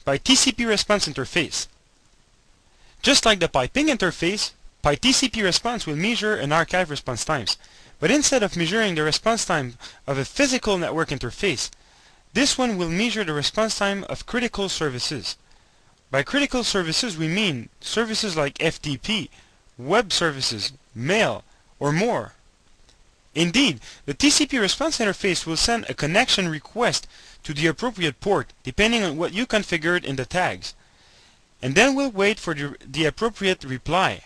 by TCPResponse Interface. Just like the piping interface, TCPResponse will measure an archive response times. But instead of measuring the response time of a physical network interface, this one will measure the response time of critical services. By critical services, we mean services like FTP, web services, mail, or more. Indeed, the TCPResponse interface will send a connection request to the appropriate port depending on what you configured in the tags, and then we'll wait for the appropriate reply.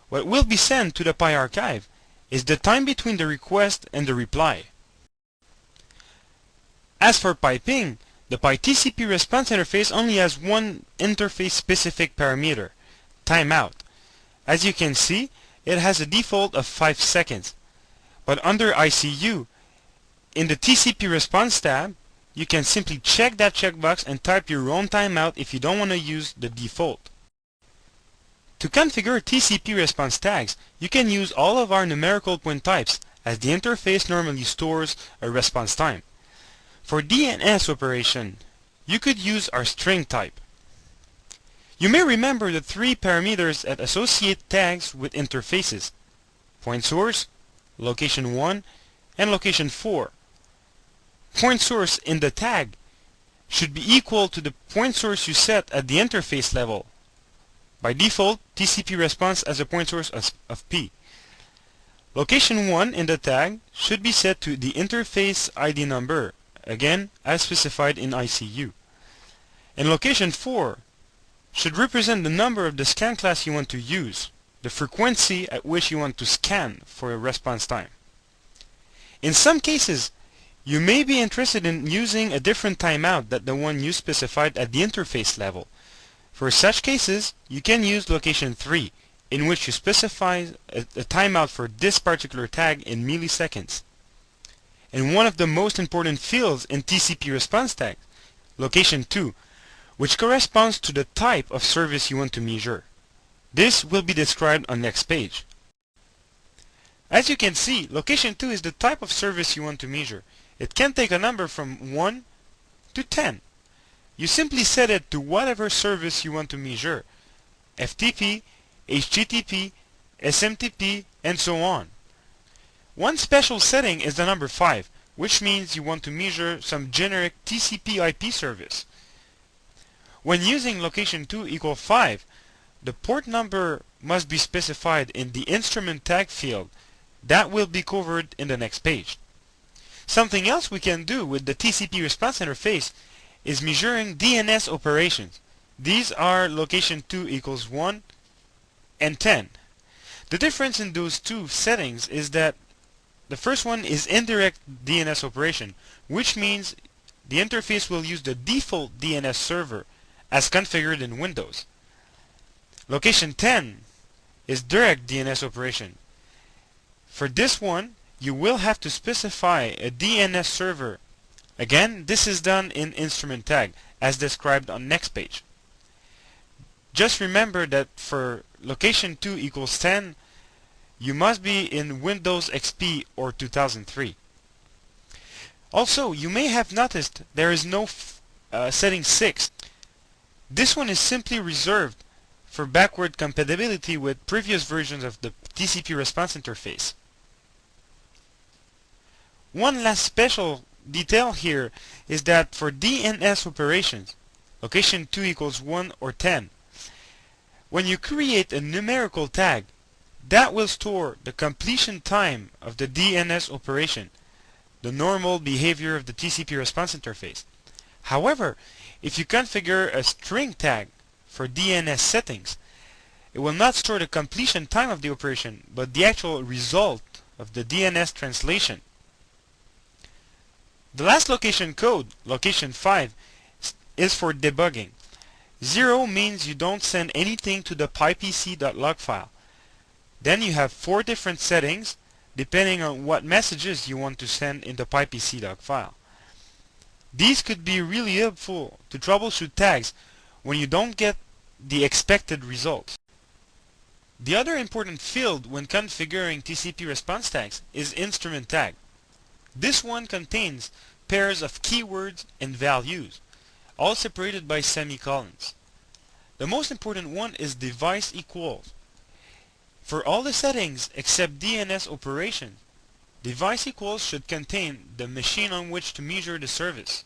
What will be sent to the Pi archive is the time between the request and the reply. As for piping, the TCPResponse interface only has one interface-specific parameter, timeout. As you can see, it has a default of 5 seconds. But under ICU, in the TCPResponse tab, you can simply check that checkbox and type your own timeout if you don't want to use the default. To configure TCPResponse tags, you can use all of our numerical point types, as the interface normally stores a response time. For DNS operation, you could use our string type. You may remember the 3 parameters that associate tags with interfaces: point source, location 1, and location 4. Point source in the tag should be equal to the point source you set at the interface level. By default, TCPResponse has a point source of P. Location 1 in the tag should be set to the interface ID number, again as specified in ICU. And location 4 should represent the number of the scan class you want to use, the frequency at which you want to scan for a response time. In some cases, you may be interested in using a different timeout than the one you specified at the interface level. For such cases, you can use location 3, in which you specify a timeout for this particular tag in milliseconds. And one of the most important fields in TCPResponse tags, location 2, which corresponds to the type of service you want to measure. This will be described on next page. As you can see, location 2 is the type of service you want to measure. It can take a number from 1 to 10. You simply set it to whatever service you want to measure: FTP, HTTP, SMTP, and so on. One special setting is the number 5, which means you want to measure some generic TCP/IP service. When using location 2 equals 5, the port number must be specified in the instrument tag field. That will be covered in the next page. Something else we can do with the TCPResponse interface is measuring DNS operations. These are location 2 equals 1 and 10. The difference in those two settings is that the first one is indirect DNS operation, which means the interface will use the default DNS server as configured in Windows. Location 10 is direct DNS operation. For this one, you will have to specify a DNS server. Again, this is done in instrument tag, as described on next page. Just remember that for location 2 equals 10, you must be in Windows XP or 2003. Also, you may have noticed there is no setting 6. This one is simply reserved for backward compatibility with previous versions of the TCPResponse interface. One last special detail here is that for DNS operations, location 2 equals 1 or 10, when you create a numerical tag, that will store the completion time of the DNS operation, the normal behavior of the TCPResponse interface. However, if you configure a string tag for DNS settings, it will not store the completion time of the operation, but the actual result of the DNS translation. The last location code, location 5, is for debugging. 0 means you don't send anything to the pypc.log file. Then you have 4 different settings depending on what messages you want to send in the pypc.log file. These could be really helpful to troubleshoot tags when you don't get the expected results. The other important field when configuring TCPResponse tags is instrument tag. This one contains pairs of keywords and values. all separated by semicolons. The most important one is device equals. For all the settings except DNS operation, device equals should contain the machine on which to measure the service.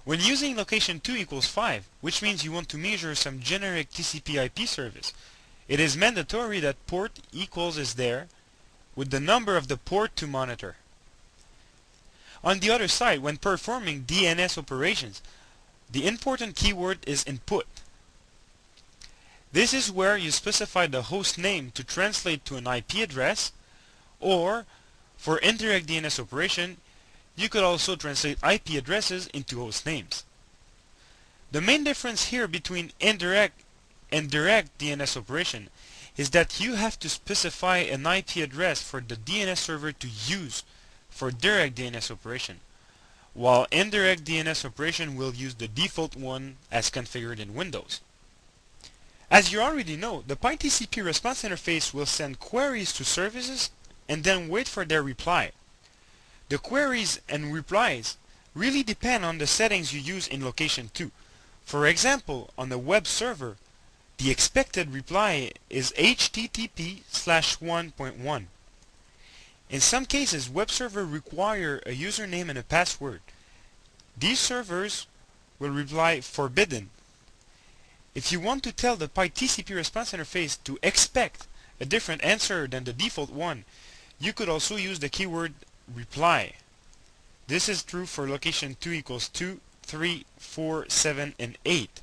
When using location 2 equals 5, which means you want to measure some generic TCP/IP service, it is mandatory that port equals is there with the number of the port to monitor. On the other side, when performing DNS operations, the important keyword is input. This is where you specify the host name to translate to an IP address, or for indirect DNS operation, you could also translate IP addresses into host names. The main difference here between indirect and direct DNS operation is that you have to specify an IP address for the DNS server to use for direct DNS operation, while indirect DNS operation will use the default one as configured in Windows. As you already know, the TCPResponse interface will send queries to services and then wait for their reply. The queries and replies really depend on the settings you use in location 2. For example, on the web server, the expected reply is http:/1.1. In some cases, web servers require a username and a password. These servers will reply forbidden. If you want to tell the TCPResponse interface to expect a different answer than the default one, you could also use the keyword reply. This is true for location 2 equals 2, 3, 4, 7, and 8.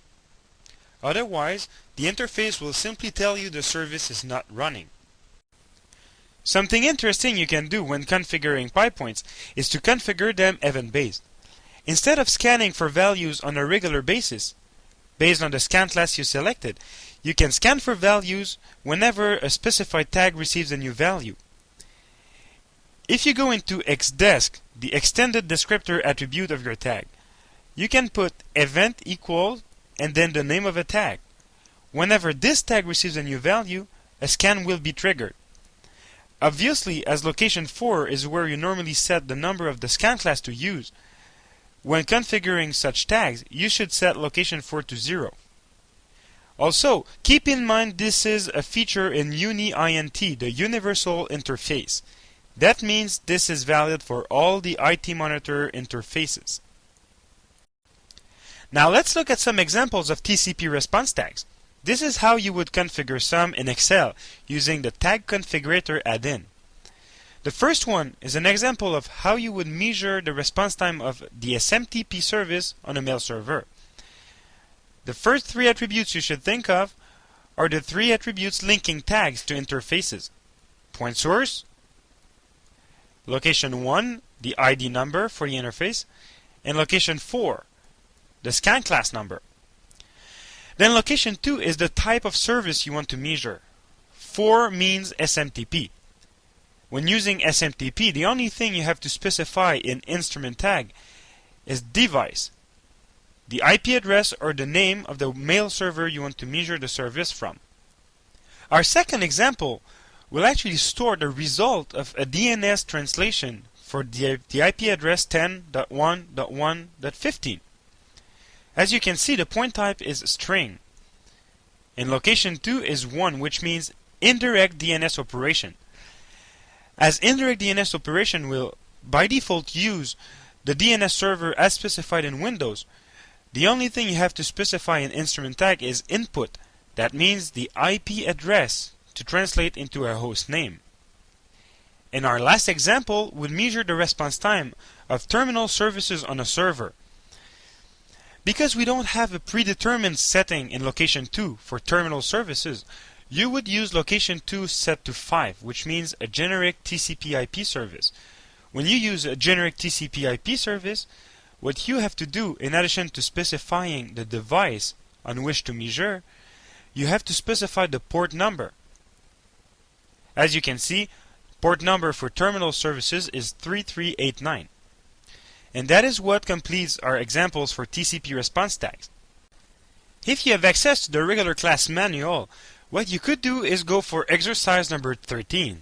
Otherwise, the interface will simply tell you the service is not running. Something interesting you can do when configuring PyPoints is to configure them event-based. Instead of scanning for values on a regular basis, based on the scan class you selected, you can scan for values whenever a specified tag receives a new value. If you go into Xdesc, the extended descriptor attribute of your tag, you can put event equal and then the name of a tag. Whenever this tag receives a new value, a scan will be triggered. Obviously, as location 4 is where you normally set the number of the scan class to use, when configuring such tags, you should set location 4 to 0. Also, keep in mind this is a feature in UniINT, the Universal Interface. That means this is valid for all the IT monitor interfaces. Now let's look at some examples of TCP response tags. This is how you would configure some in Excel using the Tag Configurator add-in. The first one is an example of how you would measure the response time of the SMTP service on a mail server. The first 3 attributes you should think of are the 3 attributes linking tags to interfaces. Point source, location 1, the ID number for the interface, and location 4, the scan class number. Then location 2 is the type of service you want to measure. 4 means SMTP. When using SMTP, the only thing you have to specify in instrument tag is device, the IP address or the name of the mail server you want to measure the service from. Our second example will actually store the result of a DNS translation for the IP address 10.1.1.15. As you can see, the point type is string. And location 2 is 1, which means indirect DNS operation. As indirect DNS operation will, by default, use the DNS server as specified in Windows, the only thing you have to specify in instrument tag is input. That means the IP address to translate into a host name. In our last example, we'll measure the response time of terminal services on a server. Because we don't have a predetermined setting in location 2 for terminal services, you would use location 2 set to 5, which means a generic TCP/IP service. When you use a generic TCP/IP service, what you have to do, in addition to specifying the device on which to measure, you have to specify the port number. As you can see, port number for terminal services is 3389. And that is what completes our examples for TCP response tags. If you have access to the regular class manual, what you could do is go for exercise number 13.